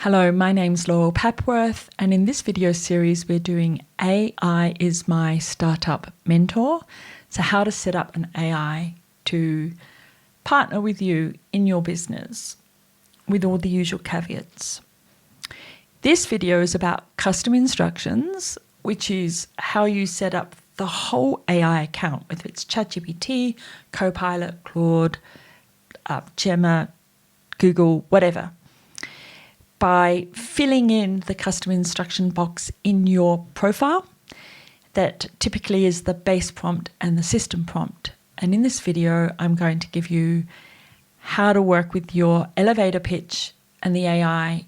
Hello, my name's Laurel Papworth, and in this video series we're doing AI is my startup mentor. So how to set up an AI to partner with you in your business with all the usual caveats. This video is about custom instructions, which is how you set up the whole AI account, whether it's Chatgpt, Copilot, Claude, Gemma, Google, whatever, by filling in the custom instruction box in your profile that typically is the base prompt and the system prompt. And in this video, I'm going to give you how to work with your elevator pitch and the AI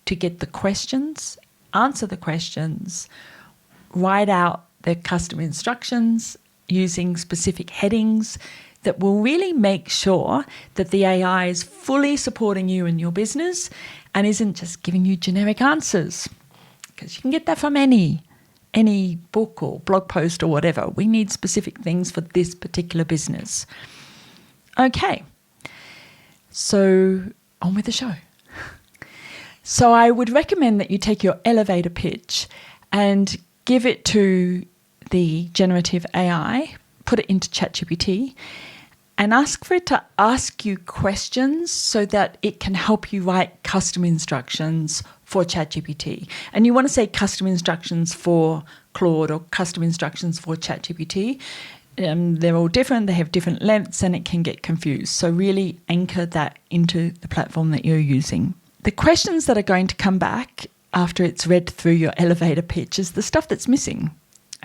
to get the questions, answer the questions, write out the custom instructions using specific headings that will really make sure that the AI is fully supporting you in your business and isn't just giving you generic answers, because you can get that from any book or blog post or whatever. We need specific things for this particular business. Okay, so on with the show. So I would recommend that you take your elevator pitch and give it to the generative AI, put it into Chatgpt, and ask for it to ask you questions so that it can help you write custom instructions for Chatgpt. And you want to say custom instructions for Claude or custom instructions for Chatgpt. They're all different, they have different lengths, and it can get confused. So really anchor that into the platform that you're using. The questions that are going to come back after it's read through your elevator pitch is the stuff that's missing.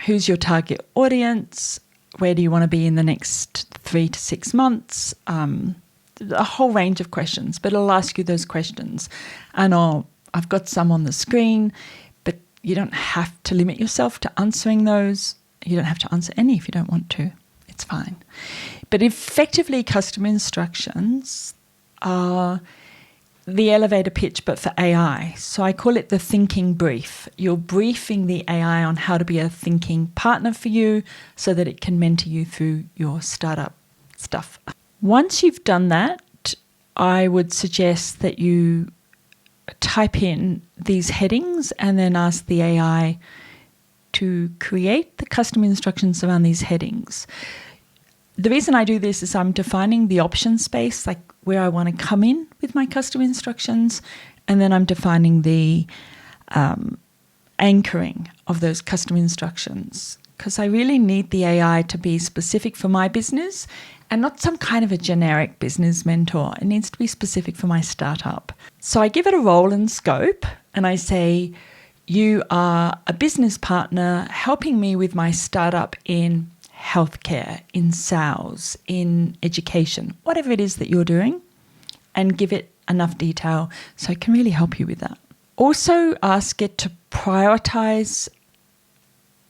Who's your target audience? Where do you want to be in the next 3 to 6 months? A whole range of questions, but it'll ask you those questions. And I've got some on the screen, but you don't have to limit yourself to answering those. You don't have to answer any if you don't want to. It's fine. But effectively, custom instructions are the elevator pitch, but for AI. So I call it the thinking brief. You're briefing the AI on how to be a thinking partner for you so that it can mentor you through your startup stuff. Once you've done that, I would suggest that you type in these headings and then ask the AI to create the custom instructions around these headings. The reason I do this is I'm defining the option space, like where I want to come in with my custom instructions, and then I'm defining the anchoring of those custom instructions, because I really need the AI to be specific for my business and not some kind of a generic business mentor. It needs to be specific for my startup. So I give it a role and scope, and I say, you are a business partner helping me with my startup in healthcare, in sales, in education, whatever it is that you're doing, and give it enough detail so it can really help you with that. Also ask it to prioritize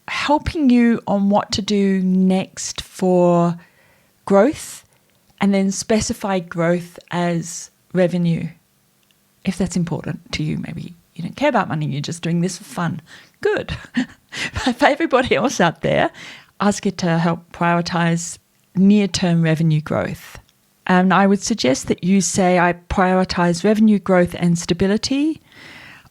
helping you on what to do next for growth, and then specify growth as revenue. If that's important to you, maybe you don't care about money, you're just doing this for fun. Good. But for everybody else out there, ask it to help prioritize near-term revenue growth. And I would suggest that you say, I prioritize revenue growth and stability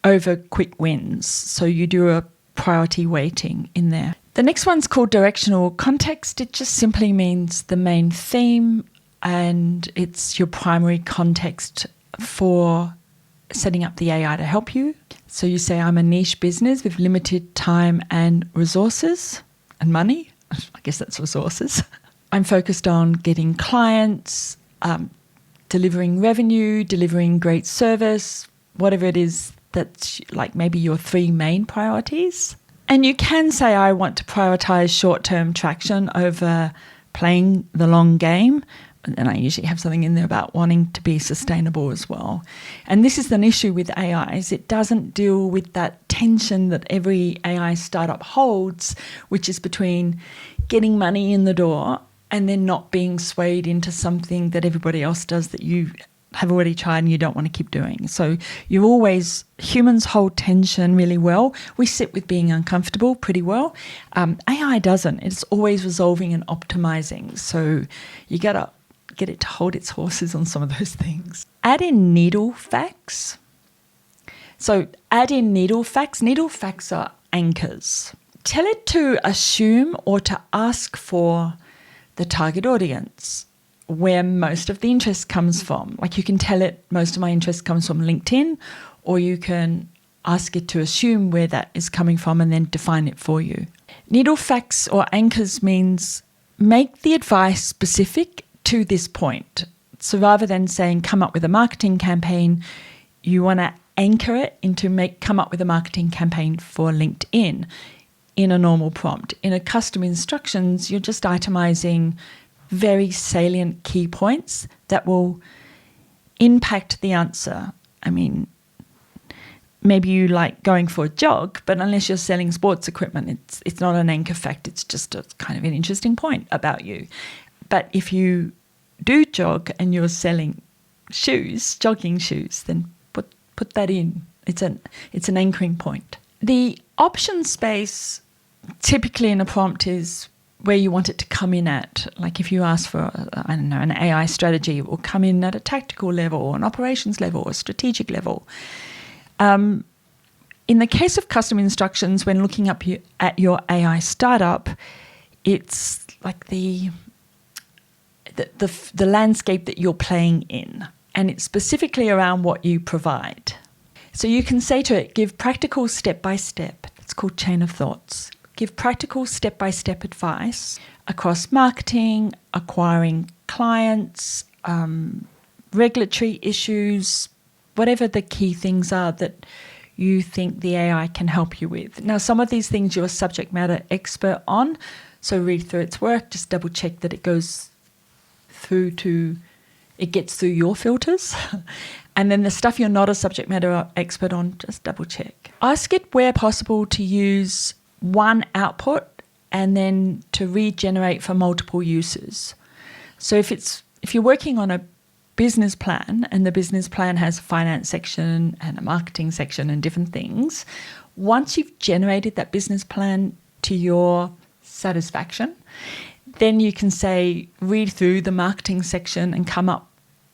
over quick wins. So you do a priority weighting in there. The next one's called directional context. It just simply means the main theme, and it's your primary context for setting up the AI to help you. So you say, I'm a niche business with limited time and resources and money. I guess that's resources. I'm focused on getting clients, delivering revenue, delivering great service, whatever it is that's like maybe your 3 main priorities. And you can say, I want to prioritize short-term traction over playing the long game. And I usually have something in there about wanting to be sustainable as well. And this is an issue with AI, is it doesn't deal with that tension that every AI startup holds, which is between getting money in the door and then not being swayed into something that everybody else does that you have already tried and you don't want to keep doing. So humans hold tension really well. We sit with being uncomfortable pretty well. AI doesn't. It's always resolving and optimizing. So you got to get it to hold its horses on some of those things. Add in needle facts. So add in needle facts. Needle facts are anchors. Tell it to assume or to ask for the target audience, where most of the interest comes from. Like you can tell it most of my interest comes from LinkedIn, or you can ask it to assume where that is coming from and then define it for you. Needle facts or anchors means make the advice specific to this point. So rather than saying come up with a marketing campaign, you want to anchor it into come up with a marketing campaign for LinkedIn in a normal prompt. In a custom instructions, you're just itemizing very salient key points that will impact the answer. I mean, maybe you like going for a jog, but unless you're selling sports equipment, it's not an anchor fact. It's just a kind of an interesting point about you. But if you do jog and you're selling shoes, jogging shoes, then put that in. It's an anchoring point. The option space typically in a prompt is where you want it to come in at. Like if you ask for, an AI strategy, it will come in at a tactical level or an operations level or a strategic level. In the case of custom instructions, when looking up at your AI startup, it's like the landscape that you're playing in, and it's specifically around what you provide. So you can say to it, give practical step-by-step. It's called chain of thoughts. Give practical step-by-step advice across marketing, acquiring clients, regulatory issues, whatever the key things are that you think the AI can help you with. Now, some of these things you're a subject matter expert on, so read through its work, just double check that it gets through your filters. And then the stuff you're not a subject matter expert on, just double check. Ask it where possible to use one output and then to regenerate for multiple uses. So if you're working on a business plan and the business plan has a finance section and a marketing section and different things, once you've generated that business plan to your satisfaction, then you can say, read through the marketing section and come up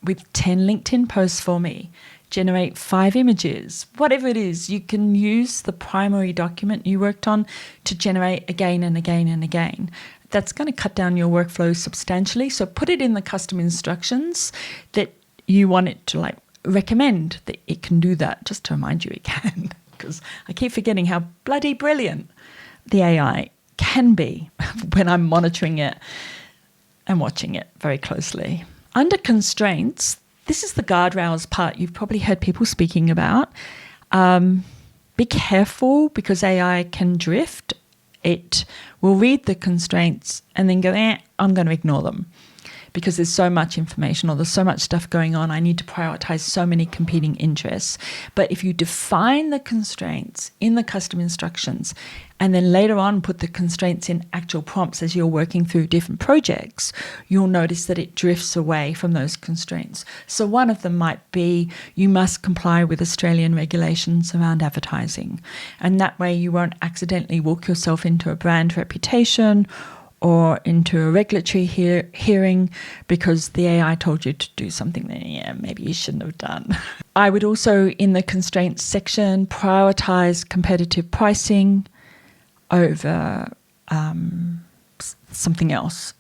with 10 LinkedIn posts for me, generate 5 images, whatever it is. You can use the primary document you worked on to generate again and again and again. That's going to cut down your workflow substantially. So put it in the custom instructions that you want it to recommend that it can do that, just to remind you it can, because I keep forgetting how bloody brilliant the AI can be when I'm monitoring it and watching it very closely. Under constraints, this is the guardrails part you've probably heard people speaking about. Be careful because AI can drift. It will read the constraints and then go, I'm going to ignore them because there's so much information or there's so much stuff going on. I need to prioritize so many competing interests. But if you define the constraints in the custom instructions and then later on put the constraints in actual prompts as you're working through different projects, you'll notice that it drifts away from those constraints. So one of them might be you must comply with Australian regulations around advertising. And that way you won't accidentally walk yourself into a brand reputation or into a regulatory hearing because the AI told you to do something that, maybe you shouldn't have done. I would also, in the constraints section, prioritize competitive pricing over something else.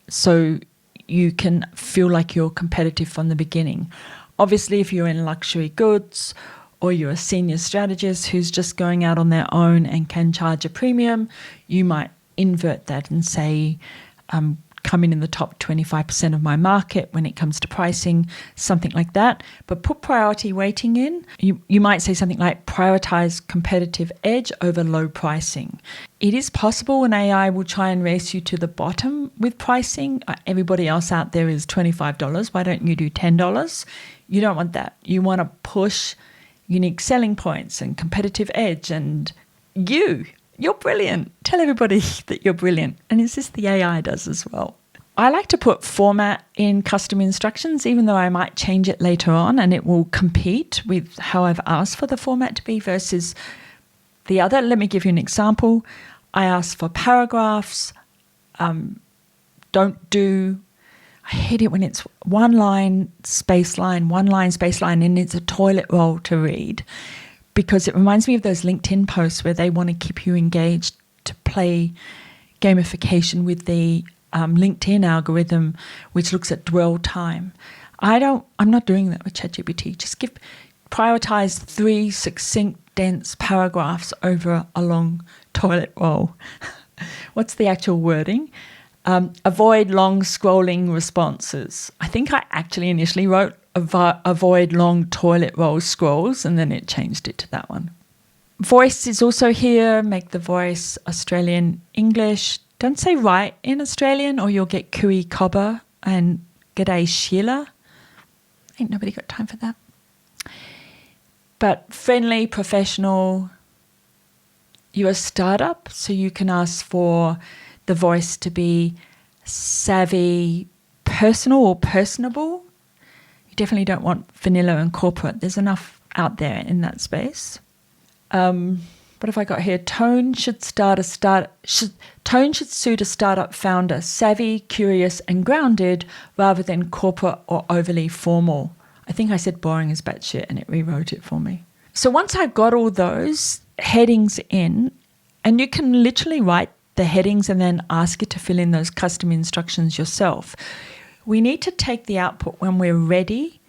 So you can feel like you're competitive from the beginning. Obviously, if you're in luxury goods or you're a senior strategist who's just going out on their own and can charge a premium, you might invert that and say, come in the top 25% of my market when it comes to pricing, something like that. But put priority weighting in. You might say something like prioritize competitive edge over low pricing. It is possible an AI will try and race you to the bottom with pricing. Everybody else out there is $25. Why don't you do $10? You don't want that. You want to push unique selling points and competitive edge and you're brilliant. Tell everybody that you're brilliant. And it's this the AI does as well. I like to put format in custom instructions, even though I might change it later on and it will compete with how I've asked for the format to be versus the other. Let me give you an example. I asked for paragraphs. I hate it when it's one line, space line, and it's a toilet roll to read. because it reminds me of those LinkedIn posts where they want to keep you engaged to play gamification with the LinkedIn algorithm, which looks at dwell time. I'm not doing that with Chatgpt. Just prioritize 3 succinct, dense paragraphs over a long toilet roll. What's the actual wording? Avoid long scrolling responses. I think I actually initially wrote avoid long toilet roll scrolls, and then it changed it to that one. Voice is also here. Make the voice Australian English. Don't say right in Australian or you'll get cooey cobber and g'day Sheila. Ain't nobody got time for that. But friendly, professional. You're a startup, so you can ask for the voice to be savvy, personal or personable. You definitely don't want vanilla and corporate. There's enough out there in that space. What have I got here? Tone should suit a startup founder, savvy, curious, and grounded, rather than corporate or overly formal. I think I said boring as batshit, and it rewrote it for me. So once I got all those headings in, and you can literally write the headings and then ask it to fill in those custom instructions yourself. We need to take the output when we're ready,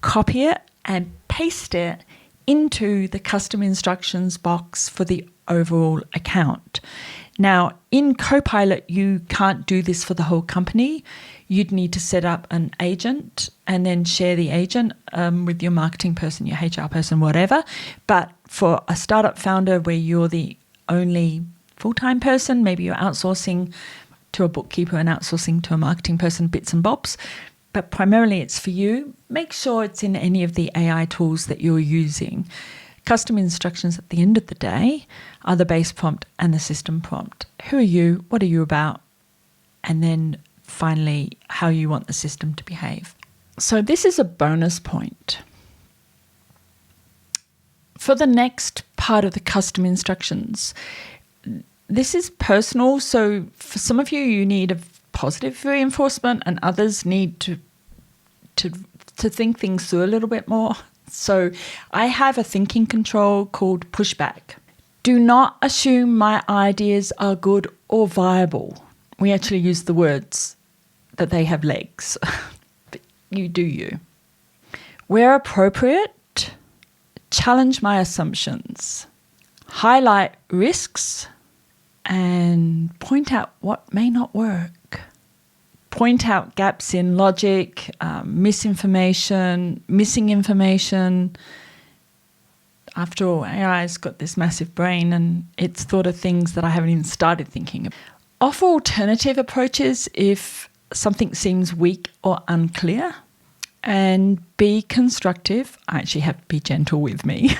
copy it, and paste it into the custom instructions box for the overall account. Now, in Copilot, you can't do this for the whole company. You'd need to set up an agent and then share the agent with your marketing person, your HR person, whatever. But for a startup founder where you're the only full-time person, maybe you're outsourcing to a bookkeeper and outsourcing to a marketing person, bits and bobs, but primarily it's for you. Make sure it's in any of the AI tools that you're using. Custom instructions at the end of the day are the base prompt and the system prompt. Who are you? What are you about? And then finally, how you want the system to behave. So this is a bonus point. For the next part of the custom instructions, this is personal. So for some of you, you need a positive reinforcement, and others need to think things through a little bit more. So I have a thinking control called pushback. Do not assume my ideas are good or viable. We actually use the words that they have legs. But you do you. Where appropriate, challenge my assumptions. Highlight risks and point out what may not work. Point out gaps in logic, misinformation, missing information. After all, AI's got this massive brain and it's thought of things that I haven't even started thinking of. Offer alternative approaches if something seems weak or unclear. And be constructive. I actually have to be gentle with me.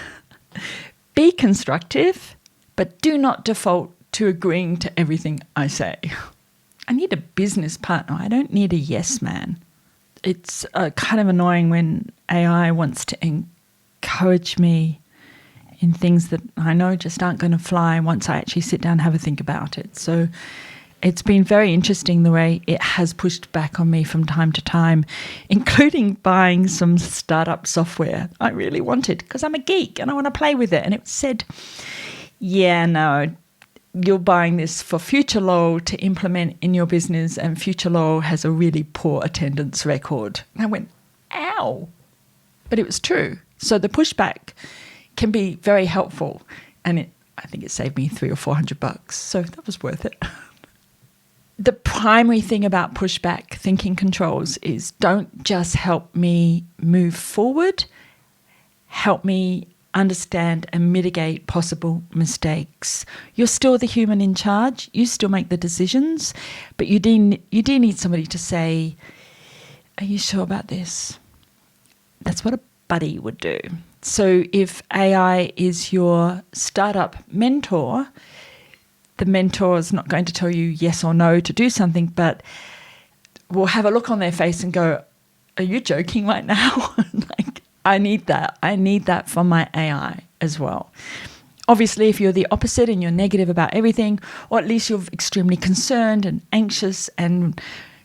Be constructive, but do not default to agreeing to everything I say. I need a business partner. I don't need a yes man. It's kind of annoying when AI wants to encourage me in things that I know just aren't going to fly once I actually sit down and have a think about it. So it's been very interesting the way it has pushed back on me from time to time, including buying some startup software I really wanted because I'm a geek and I want to play with it. And it said, yeah, no, you're buying this for Future Law to implement in your business, and Future Law has a really poor attendance record. And I went, ow. But it was true. So the pushback can be very helpful, and I think it saved me $300 or $400. So that was worth it. The primary thing about pushback thinking controls is don't just help me move forward, help me understand and mitigate possible mistakes. You're still the human in charge. You still make the decisions, but you do need somebody to say, are you sure about this? That's what a buddy would do. So if AI is your startup mentor, the mentor is not going to tell you yes or no to do something, but will have a look on their face and go, are you joking right now? Like, I need that. I need that from my AI as well. Obviously, if you're the opposite and you're negative about everything, or at least you're extremely concerned and anxious and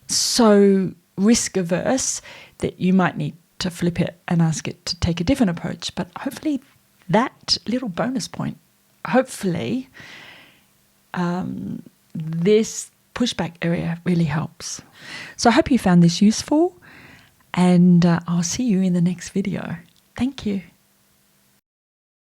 so risk averse that you might need to flip it and ask it to take a different approach. But hopefully that little bonus point. Hopefully, this pushback area really helps. So I hope you found this useful, and I'll see you in the next video. Thank you.